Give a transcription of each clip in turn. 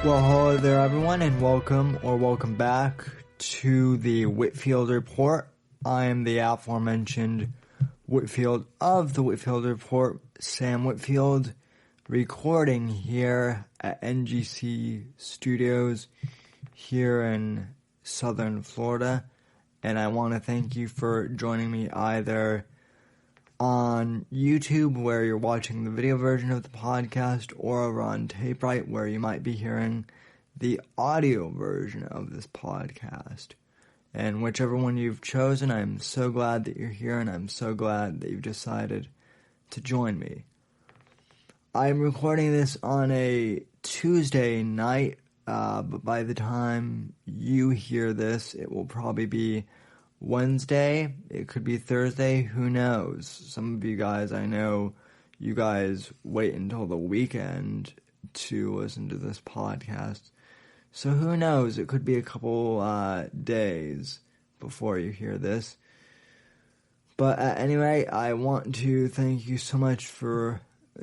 Well, hello there, everyone, and welcome back to the Whitfield Report. I am the aforementioned Whitfield of the Whitfield Report, Sam Whitfield, recording here at NGC Studios here in Southern Florida. And I want to thank you for joining me either on YouTube, where you're watching the video version of the podcast, or over on TapeRight, where you might be hearing the audio version of this podcast. And whichever one you've chosen, I'm so glad that you're here, and I'm so glad that you've decided to join me. I'm recording this on a Tuesday night, but by the time you hear this, it will probably be Wednesday. It could be Thursday. Who knows? Some of you guys, I know you guys wait until the weekend to listen to this podcast. So who knows? It could be a couple days before you hear this. But anyway, I want to thank you so much for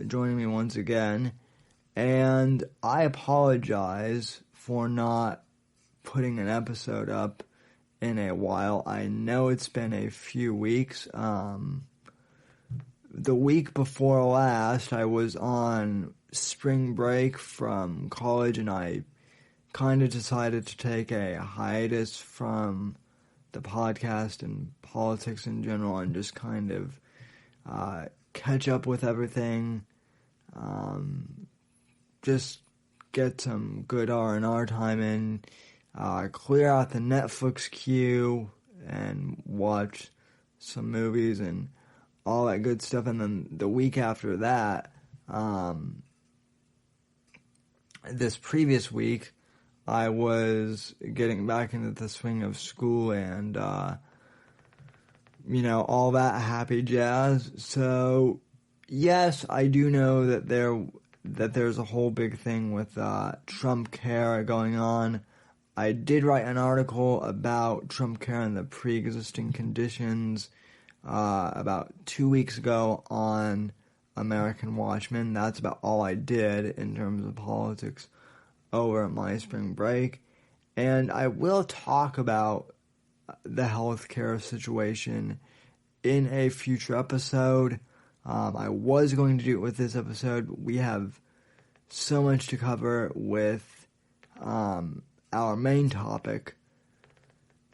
joining me once again. And I apologize for not putting an episode up in a while. I know it's been a few weeks. The week before last, I was on spring break from college, and I kind of decided to take a hiatus from the podcast and politics in general, and just kind of catch up with everything. Just get some good R&R time in. Clear out the Netflix queue and watch some movies and all that good stuff. And then the week after that, this previous week, I was getting back into the swing of school and, all that happy jazz. So, yes, I do know that there's a whole big thing with Trump Care going on. I did write an article about Trump Care and the pre-existing conditions about 2 weeks ago on American Watchmen. That's about all I did in terms of politics over my spring break. And I will talk about the healthcare situation in a future episode. I was going to do it with this episode. We have so much to cover with our main topic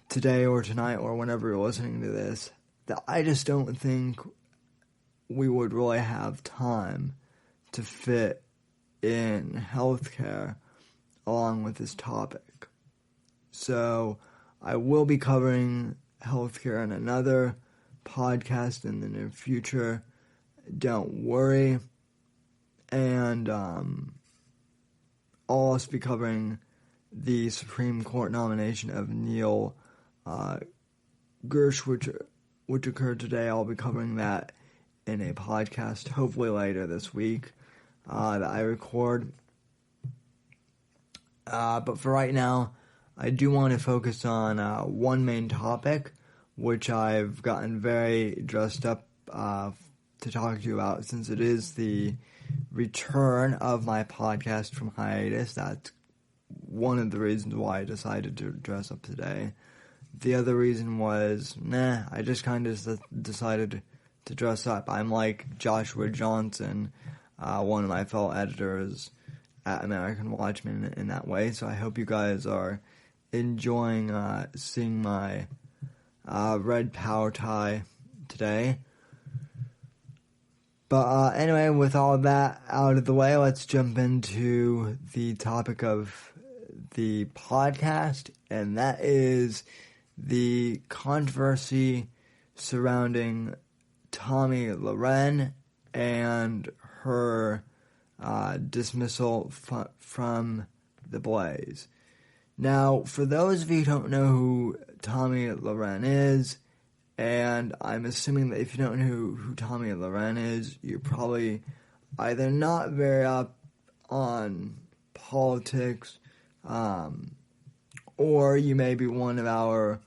today or tonight or whenever you're listening to this, that I just don't think we would really have time to fit in healthcare along with this topic. So I will be covering healthcare in another podcast in the near future. Don't worry. And I'll also be covering the Supreme Court nomination of Neil Gorsuch, which occurred today. I'll be covering that in a podcast, hopefully later this week, that I record. But for right now, I do want to focus on one main topic, which I've gotten very dressed up to talk to you about, since it is the return of my podcast from hiatus. That's one of the reasons why I decided to dress up today. The other reason was, I just kind of decided to dress up. I'm like Joshua Johnson, one of my fellow editors at American Watchmen in that way. So I hope you guys are enjoying seeing my red power tie today. But anyway, with all of that out of the way, let's jump into the topic of the podcast, and that is the controversy surrounding Tomi Lahren and her dismissal from the Blaze. Now, for those of you who don't know who Tomi Lahren is, and I'm assuming that if you don't know who Tomi Lahren is, you're probably either not very up on politics, or you may be one of our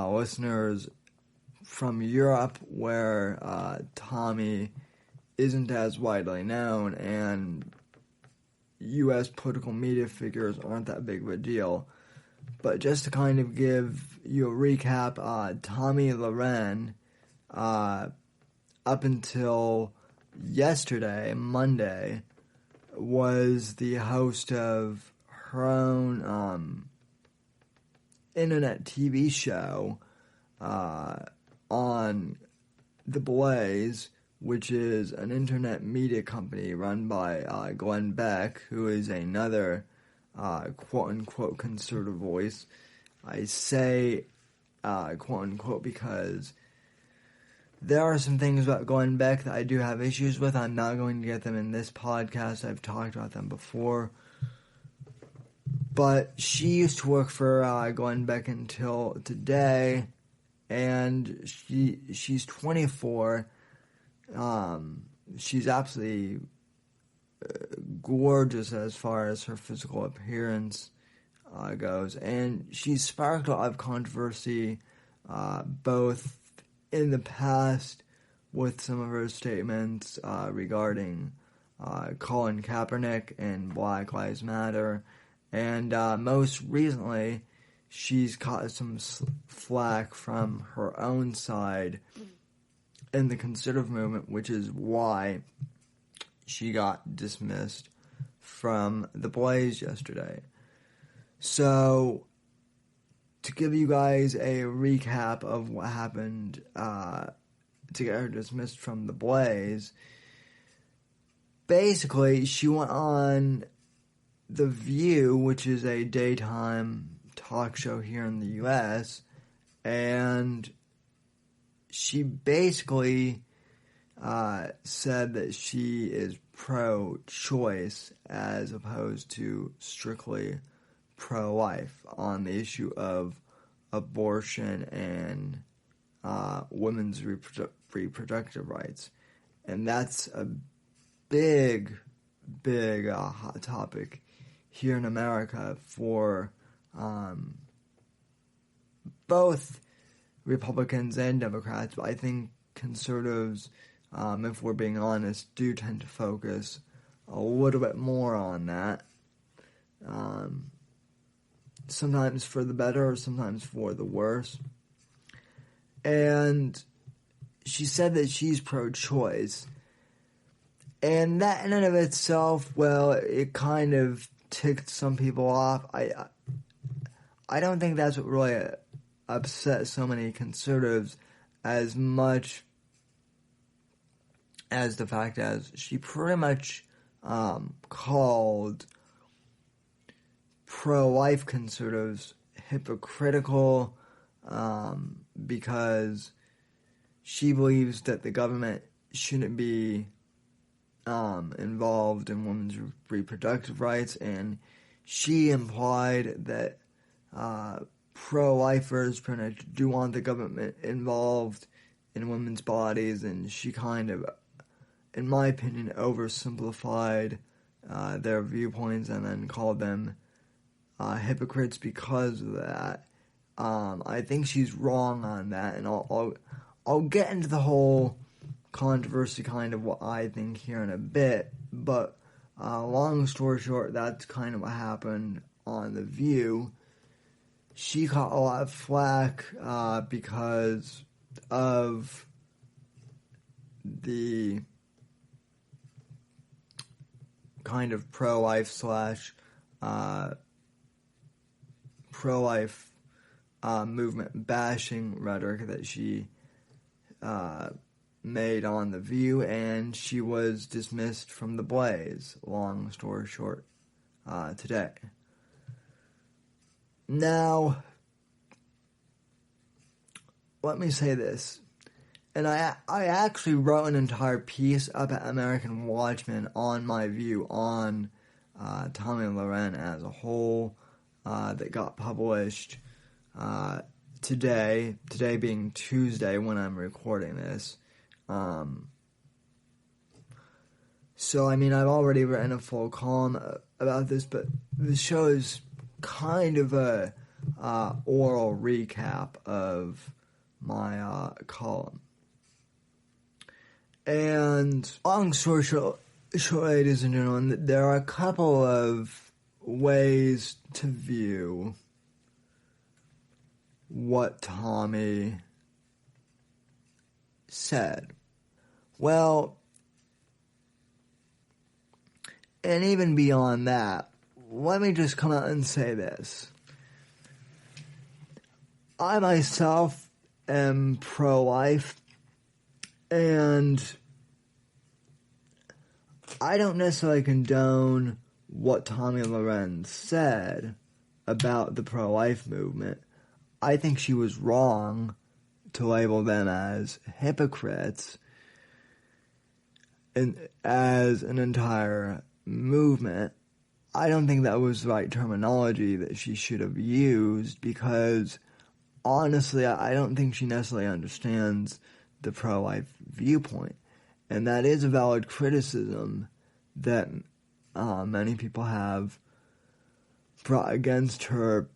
listeners from Europe, where Tomi isn't as widely known, and U.S. political media figures aren't that big of a deal. But just to kind of give you a recap, Tomi Lahren, up until yesterday, Monday, was the host of her own internet TV show on The Blaze, which is an internet media company run by Glenn Beck, who is another quote-unquote conservative voice. I say quote-unquote because there are some things about Glenn Beck that I do have issues with. I'm not going to get them in this podcast. I've talked about them before. But she used to work for Glenn Beck until today, and she's 24. She's absolutely gorgeous as far as her physical appearance goes, and she's sparked a lot of controversy, both in the past with some of her statements regarding Colin Kaepernick and Black Lives Matter, and most recently, she's caught some flack from her own side in the conservative movement, which is why she got dismissed from The Blaze yesterday. So, to give you guys a recap of what happened to get her dismissed from The Blaze, basically, she went on The View, which is a daytime talk show here in the U.S., and she basically said that she is pro-choice as opposed to strictly pro-life on the issue of abortion and women's reproductive rights. And that's a big hot topic here in America for both Republicans and Democrats, but I think conservatives, if we're being honest, do tend to focus a little bit more on that. Sometimes for the better, sometimes for the worse. And she said that she's pro-choice. And that in and of itself, well, it kind of ticked some people off. I don't think that's what really upset so many conservatives as much as the fact as she pretty much called pro-life conservatives hypocritical because she believes that the government shouldn't be involved in women's reproductive rights, and she implied that pro-lifers pretty much do want the government involved in women's bodies, and she kind of, in my opinion, oversimplified their viewpoints and then called them hypocrites because of that. I think she's wrong on that, and I'll get into the whole controversy, kind of what I think here in a bit, but long story short, that's kind of what happened on The View. She caught a lot of flack because of the kind of pro-life movement bashing rhetoric that she made on The View, and she was dismissed from The Blaze, long story short, today. Now, let me say this, and I actually wrote an entire piece up at American Watchman on my view on Tomi Lahren as a whole that got published today being Tuesday when I'm recording this. So, I mean, I've already written a full column about this, but the show is kind of a oral recap of my column. And long story short, Sure, ladies and gentlemen, there are a couple of ways to view what Tomi said. Well, and even beyond that, let me just come out and say this. I myself am pro-life, and I don't necessarily condone what Tomi Lahren said about the pro-life movement. I think she was wrong to label them as hypocrites and as an entire movement. I don't think that was the right terminology that she should have used, because honestly, I don't think she necessarily understands the pro-life viewpoint. And that is a valid criticism that many people have brought against her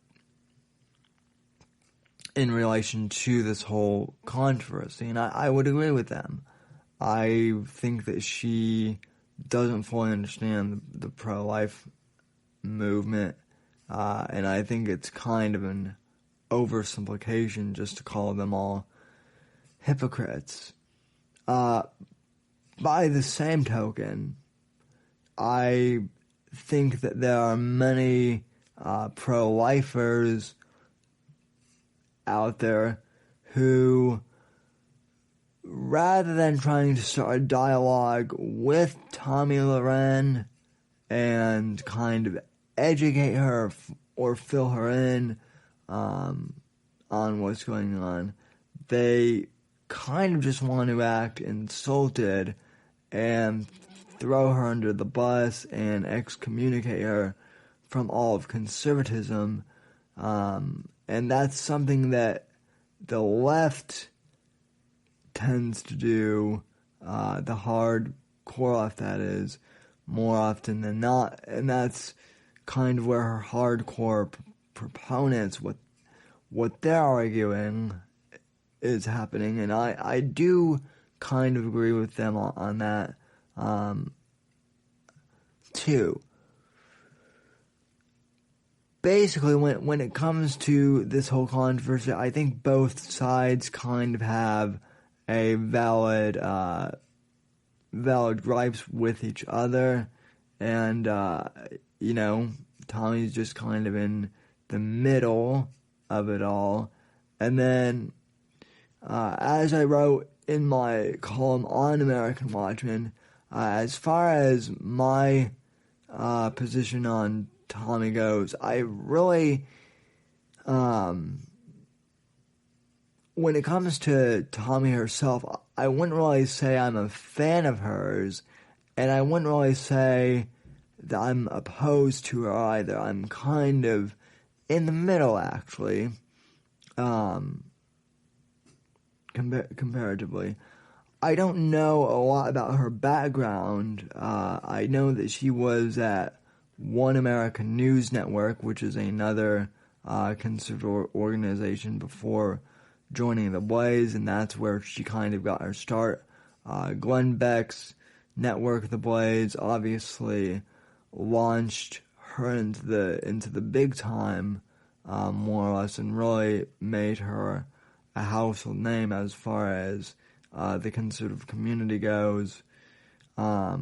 in relation to this whole controversy. And I would agree with them. I think that she doesn't fully understand the pro-life movement. And I think it's kind of an oversimplification just to call them all hypocrites. By the same token, I think that there are many pro-lifers out there who, rather than trying to start a dialogue with Tomi Lahren and kind of educate her or fill her in on what's going on, they kind of just want to act insulted and throw her under the bus and excommunicate her from all of conservatism. And that's something that the left tends to do, the hardcore left, that is, more often than not. And that's kind of where her hardcore proponents, what they're arguing is happening. And I do kind of agree with them on that, too. Basically, when it comes to this whole controversy, I think both sides kind of have a valid gripes with each other, and Tommy's just kind of in the middle of it all. And then, as I wrote in my column on American Watchmen, as far as my position on Tomi goes, I really, when it comes to Tomi herself, I wouldn't really say I'm a fan of hers, and I wouldn't really say that I'm opposed to her either. I'm kind of in the middle, actually, comparatively. I don't know a lot about her background. I know that she was at One American News Network, which is another conservative organization, before joining the Blaze, and that's where she kind of got her start. Glenn Beck's network, the Blaze, obviously launched her into the big time, more or less, and really made her a household name as far as the conservative community goes. But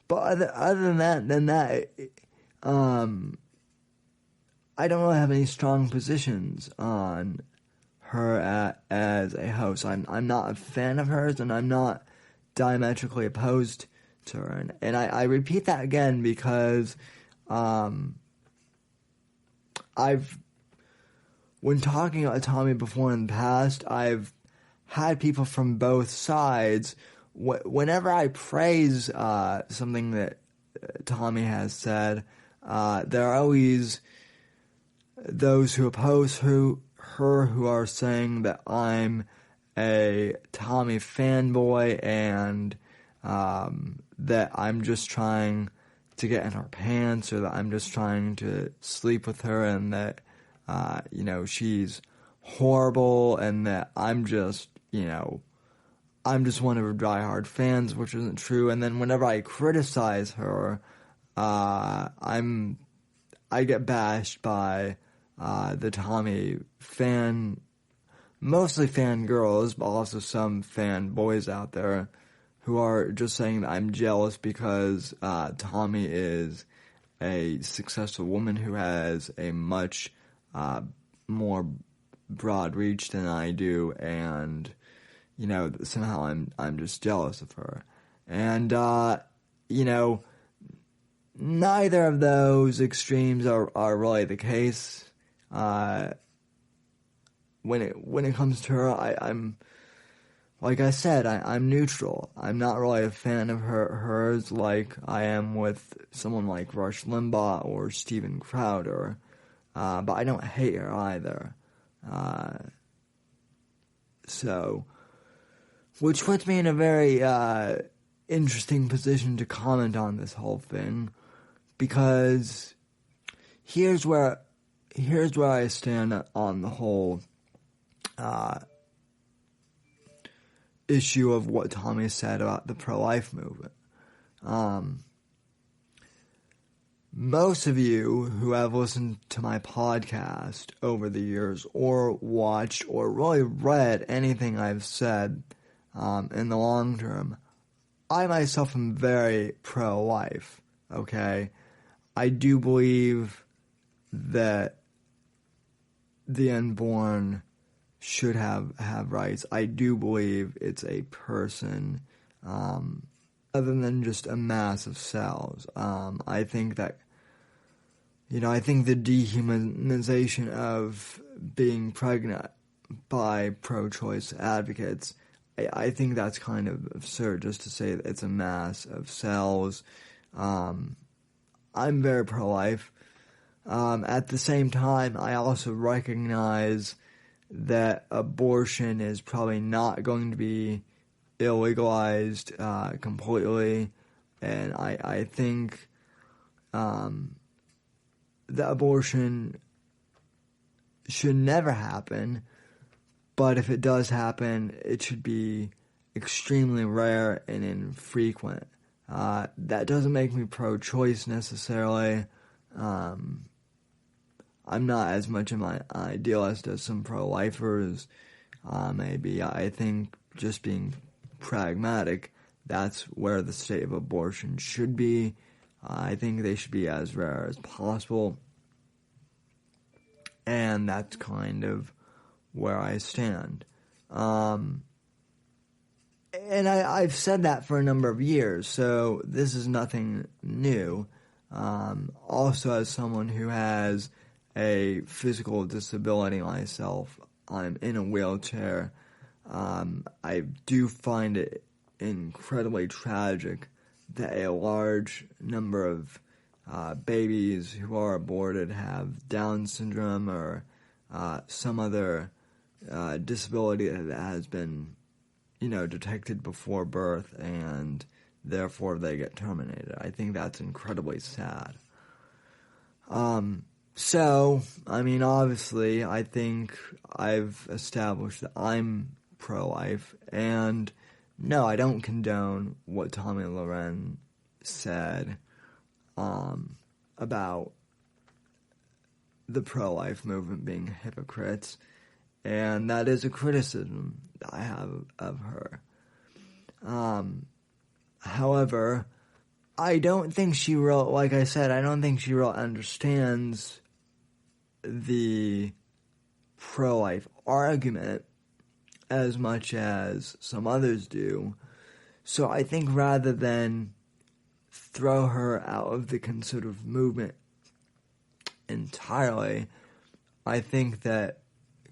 other than that, I don't really have any strong positions on her as a host. I'm not a fan of hers, and I'm not diametrically opposed to her. And I repeat that again because when talking about Tomi before in the past, I've had people from both sides. Whenever I praise something that Tomi has said, there are always those who oppose her who are saying that I'm a Tomi fanboy and that I'm just trying to get in her pants, or that I'm just trying to sleep with her, and that she's horrible, and that I'm just I'm just one of her diehard fans, which isn't true. And then whenever I criticize her, I get bashed by the Tomi mostly fan girls, but also some fan boys out there who are just saying that I'm jealous because Tomi is a successful woman who has a much more broad reach than I do, and somehow I'm just jealous of her. And neither of those extremes are really the case. When it comes to her, I'm like I said, I'm neutral. I'm not really a fan of hers like I am with someone like Rush Limbaugh or Steven Crowder, but I don't hate her either. Which puts me in a very interesting position to comment on this whole thing, because here's where I stand on the whole issue of what Tomi said about the pro-life movement. Most of you who have listened to my podcast over the years, or watched or really read anything I've said in the long term, I myself am very pro-life, okay? I do believe that the unborn should have rights. I do believe it's a person, other than just a mass of cells. I think that, I think the dehumanization of being pregnant by pro-choice advocates, I think that's kind of absurd, just to say that it's a mass of cells. I'm very pro-life. At the same time, I also recognize that abortion is probably not going to be illegalized completely, and I think that abortion should never happen, but if it does happen, it should be extremely rare and infrequent. That doesn't make me pro-choice necessarily. I'm not as much of an idealist as some pro-lifers maybe. I think just being pragmatic, that's where the state of abortion should be. I think they should be as rare as possible. And that's kind of where I stand. And I've said that for a number of years, so this is nothing new. Also, as someone who has a physical disability myself, I'm in a wheelchair. I do find it incredibly tragic that a large number of babies who are aborted have Down syndrome or some other disability that has been, detected before birth, and therefore they get terminated. I think that's incredibly sad. So, obviously, I think I've established that I'm pro-life, and no, I don't condone what Tomi and Lahren said about the pro-life movement being hypocrites, and that is a criticism that I have of her. However, I don't think she really, like I said, I don't think she really understands the pro-life argument as much as some others do. So I think rather than throw her out of the conservative movement entirely, I think that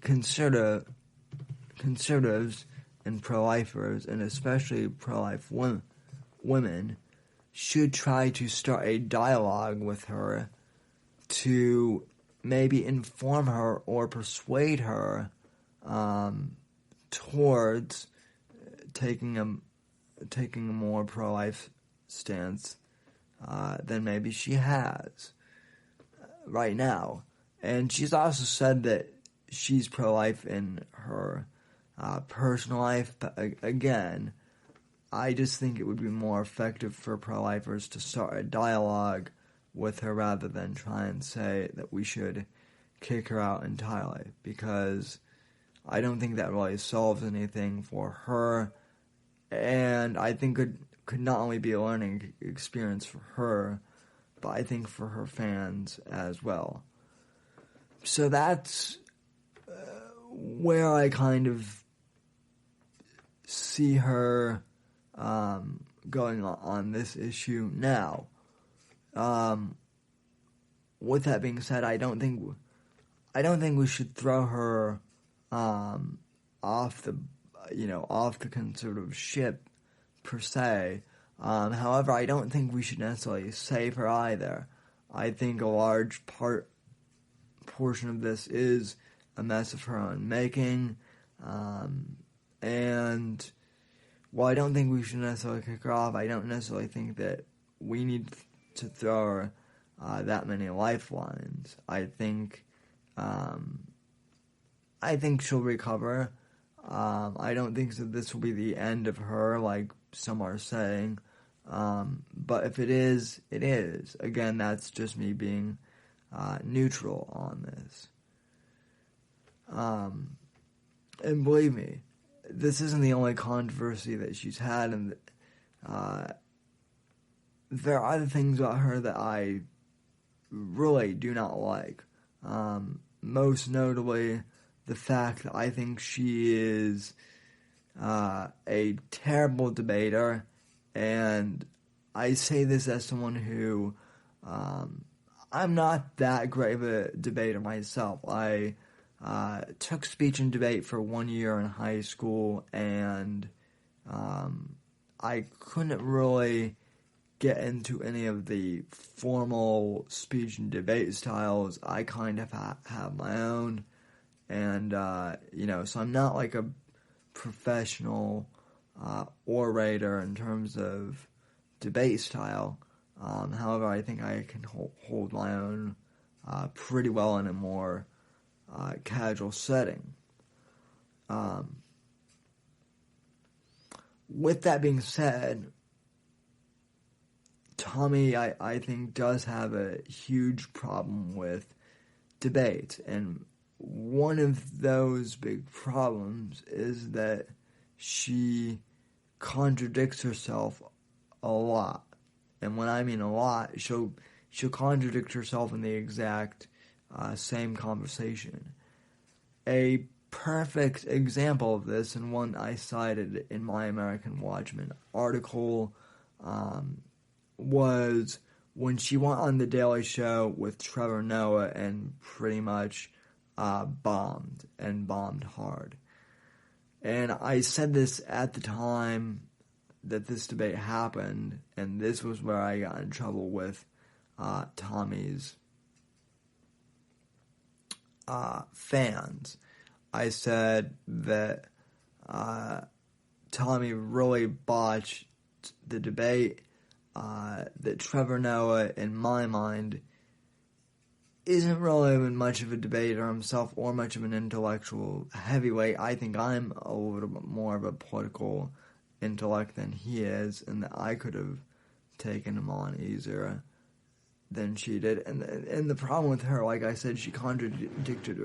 conservatives and pro-lifers, and especially pro-life women, should try to start a dialogue with her to maybe inform her or persuade her towards taking a more pro-life stance than maybe she has right now. And she's also said that she's pro-life in her personal life. But again, I just think it would be more effective for pro-lifers to start a dialogue with her rather than try and say that we should kick her out entirely, because I don't think that really solves anything for her, and I think it could not only be a learning experience for her, but I think for her fans as well. So that's where I kind of see her going on this issue now. With that being said, I don't think we should throw her off the conservative ship per se. However, I don't think we should necessarily save her either. I think a large portion of this is a mess of her own making, and while I don't think we should necessarily kick her off, I don't necessarily think that we need to throw her that many lifelines. I think she'll recover. I don't think that this will be the end of her, like some are saying. But if it is, it is. Again, that's just me being neutral on this. And believe me, this isn't the only controversy that she's had, and there are other things about her that I really do not like. Most notably, the fact that I think she is a terrible debater, and I say this as someone who I'm not that great of a debater myself. I took speech and debate for 1 year in high school, and I couldn't really get into any of the formal speech and debate styles. I kind of have my own, and so I'm not like a professional orator in terms of debate style. However, I think I can hold my own pretty well in a more casual setting. With that being said, Tomi, I think, does have a huge problem with debate, and one of those big problems is that she contradicts herself a lot. And when I mean a lot, she'll contradict herself in the exact same conversation. A perfect example of this, and one I cited in my American Watchman article, was when she went on The Daily Show with Trevor Noah and pretty much bombed hard. And I said this at the time that this debate happened, and this was where I got in trouble with Tomi's fans. I said that Tomi really botched the debate, that Trevor Noah, in my mind, isn't really much of a debater himself or much of an intellectual heavyweight. I think I'm a little bit more of a political intellect than he is, and that I could have taken him on easier than she did. And the problem with her, like I said, she contradicted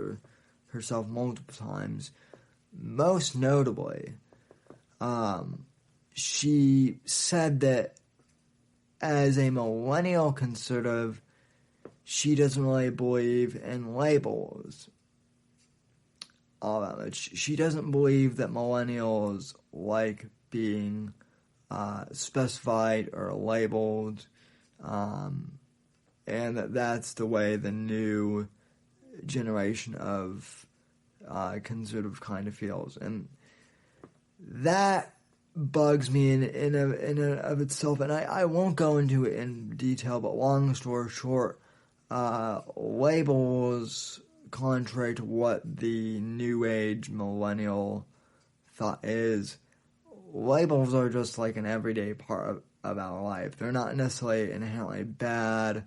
herself multiple times. Most notably, she said that as a millennial conservative, she doesn't really believe in labels all that much. She doesn't believe that millennials like being specified or labeled, and that's the way the new generation of conservative kind of feels. And that bugs me in of itself, and I won't go into it in detail, but long story short, labels, contrary to what the new age millennial thought is, labels are just like an everyday part of our life. They're not necessarily inherently bad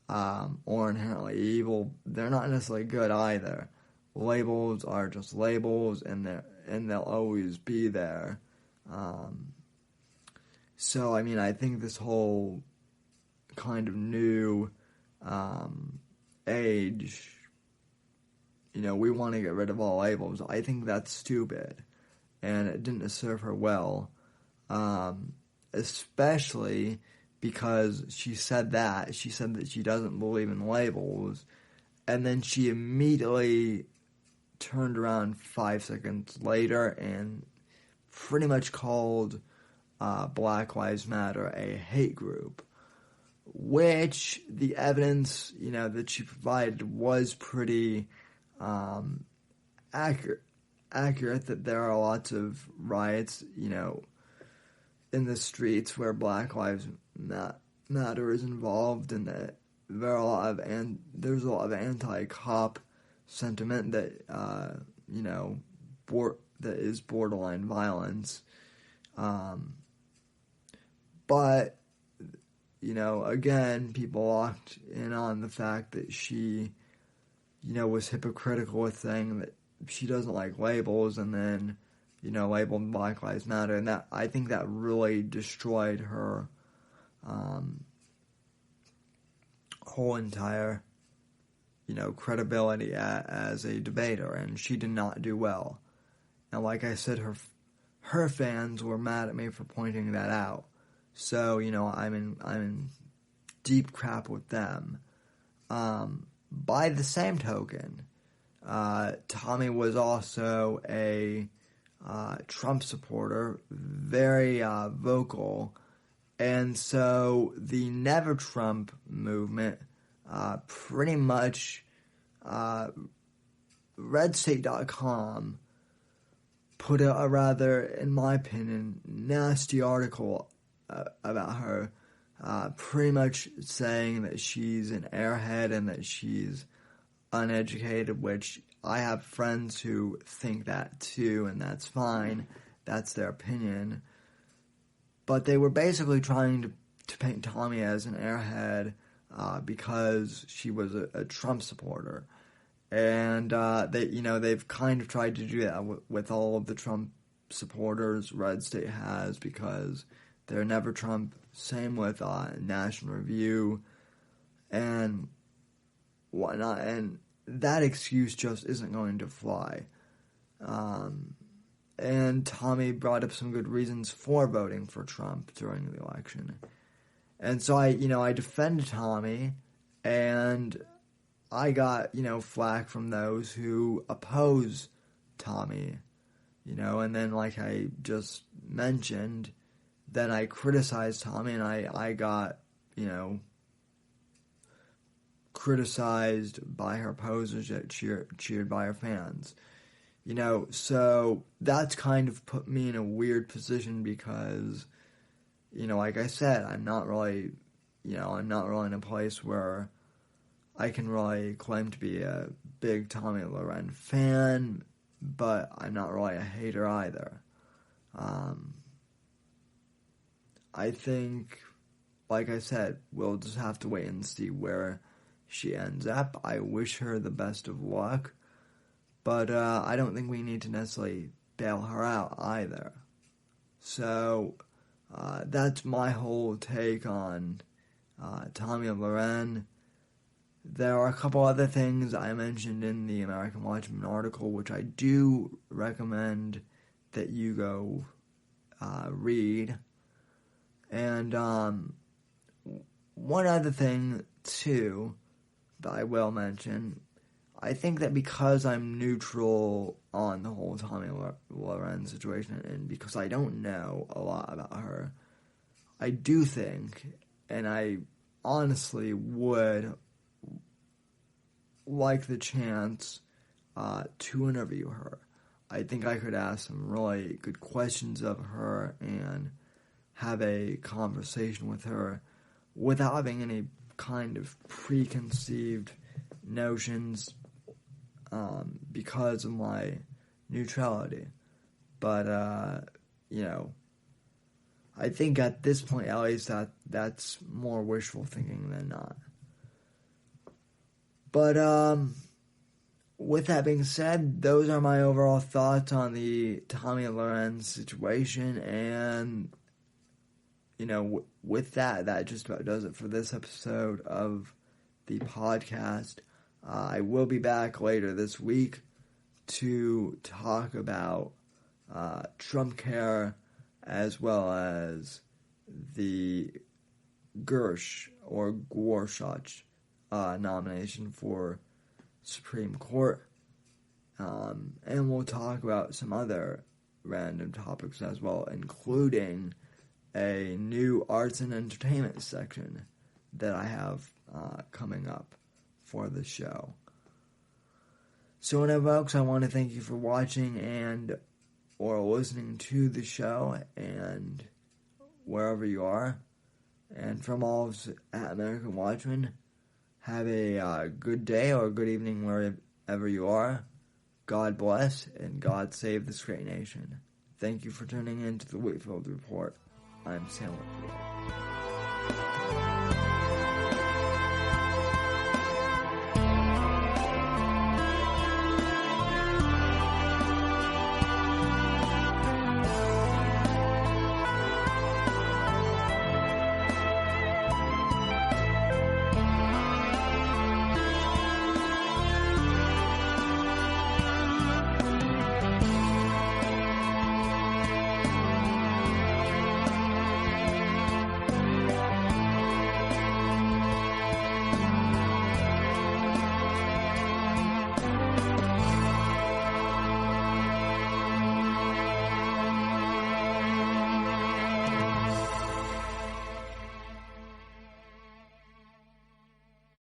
or inherently evil. They're not necessarily good either. Labels are just labels, and and they'll always be there. So, I mean, I think this whole kind of new age, we want to get rid of all labels. I think that's stupid, and it didn't serve her well, especially because she said that she doesn't believe in labels, and then she immediately turned around 5 seconds later and pretty much called Black Lives Matter a hate group, which the evidence, that she provided was pretty accurate, that there are lots of riots, in the streets where Black Lives Matter is involved, and that there's a lot of anti-cop sentiment that, that is borderline violence. But, again, people locked in on the fact that she, was hypocritical with saying that she doesn't like labels, and then, labeled Black Lives Matter, and I think that really destroyed her whole entire, credibility as a debater, and she did not do well. And like I said, her fans were mad at me for pointing that out. So, I'm in deep crap with them. By the same token, Tomi was also a Trump supporter, very vocal, and so the Never Trump movement pretty much, RedState.com put a rather, in my opinion, nasty article about her, pretty much saying that she's an airhead and that she's uneducated, which I have friends who think that too, and that's fine. That's their opinion. But they were basically trying to paint Tomi as an airhead because she was a Trump supporter. And they've kind of tried to do that with all of the Trump supporters Red State has, because they're never Trump. Same with National Review and whatnot. And that excuse just isn't going to fly. And Tomi brought up some good reasons for voting for Trump during the election. And so I defended Tomi, and I got, flack from those who oppose Tomi, and then like I just mentioned, then I criticized Tomi, and I got, criticized by her opposers that cheered by her fans. So that's kind of put me in a weird position because, like I said, I'm not really in a place where I can really claim to be a big Tomi Lahren fan, but I'm not really a hater either. I think, like I said, we'll just have to wait and see where she ends up. I wish her the best of luck, but I don't think we need to necessarily bail her out either. So that's my whole take on Tomi Lahren. There are a couple other things I mentioned in the American Watchman article, which I do recommend that you go read. And one other thing, too, that I will mention, I think that because I'm neutral on the whole Tomi Lahren situation, and because I don't know a lot about her, I do think, and I honestly would like the chance to interview her. I think I could ask some really good questions of her and have a conversation with her without having any kind of preconceived notions because of my neutrality. But, I think at this point, at least, that's more wishful thinking than not. But, with that being said, those are my overall thoughts on the Tomi and Lahren situation, and with that just about does it for this episode of the podcast. I will be back later this week to talk about Trump Care as well as the Gorsuch nomination for Supreme Court. And we'll talk about some other random topics as well, including a new arts and entertainment section that I have coming up for the show. So anyway, folks, I want to thank you for watching and or listening to the show, and wherever you are. And from all of us at American Watchmen, have a good day or a good evening wherever you are. God bless, and God save this great nation. Thank you for tuning in to the Whitfield Report. I'm Sam Whitfield.